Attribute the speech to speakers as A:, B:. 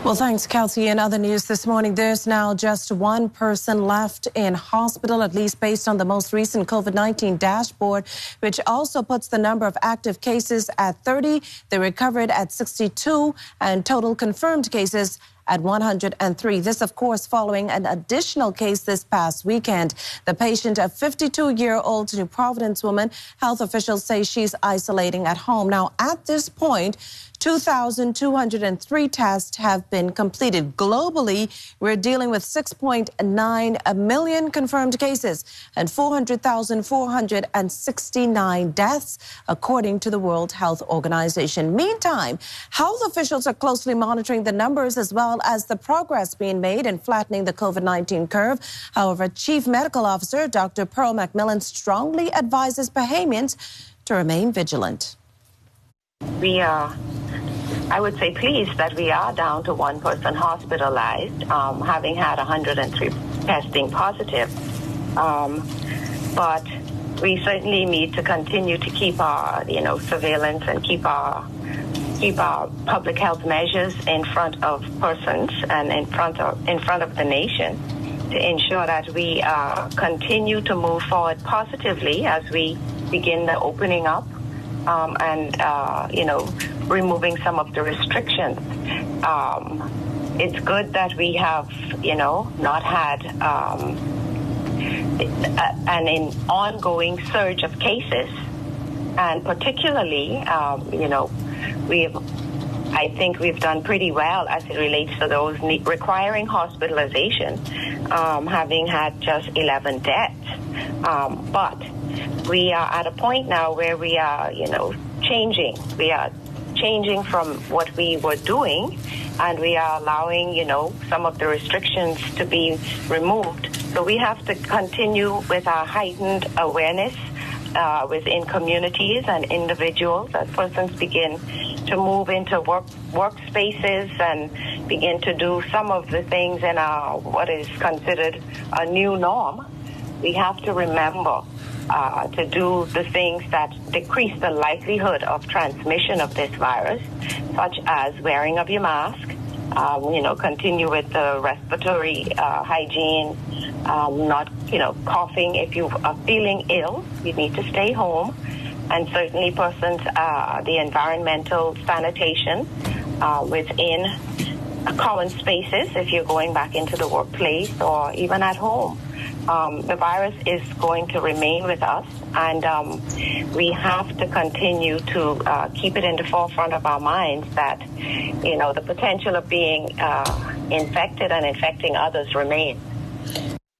A: Well, thanks, Kelsey. In other news this morning, there's now just one person left in hospital, at least based on the most recent COVID-19 dashboard, which also puts the number of active cases at 30, the recovered at 62, and total confirmed cases at 103. This, of course, following an additional case this past weekend. The patient, a 52-year-old New Providence woman, health officials say she's isolating at home. Now, at this point, 2,203 tests have been completed. Globally, we're dealing with 6.9 million confirmed cases and 400,469 deaths, according to the World Health Organization. Meantime, health officials are closely monitoring the numbers as well as the progress being made in flattening the COVID-19 curve. However, Chief Medical Officer Dr. Pearl McMillan strongly advises Bahamians to remain vigilant.
B: We are, I would say, pleased that we are down to one person hospitalized, having had 103 testing positive. But we certainly need to continue to keep our, surveillance and keep our public health measures in front of persons and in front of the nation to ensure that we continue to move forward positively as we begin the opening up. Removing some of the restrictions. It's good that we have, not had an ongoing surge of cases. And particularly, I think we've done pretty well as it relates to those requiring hospitalization, having had just 11 deaths. But we are at a point now where we are, changing. We are changing from what we were doing, and we are allowing, some of the restrictions to be removed. So we have to continue with our heightened awareness within communities and individuals as persons begin to move into workspaces and begin to do some of the things in our what is considered a new norm. We have to remember to do the things that decrease the likelihood of transmission of this virus, such as wearing of your mask, continue with the respiratory hygiene, not, coughing. If you are feeling ill, you need to stay home. And certainly persons, the environmental sanitation within common spaces, if you're going back into the workplace or even at home. The virus is going to remain with us, and we have to continue to keep it in the forefront of our minds that, the potential of being infected and infecting others remains.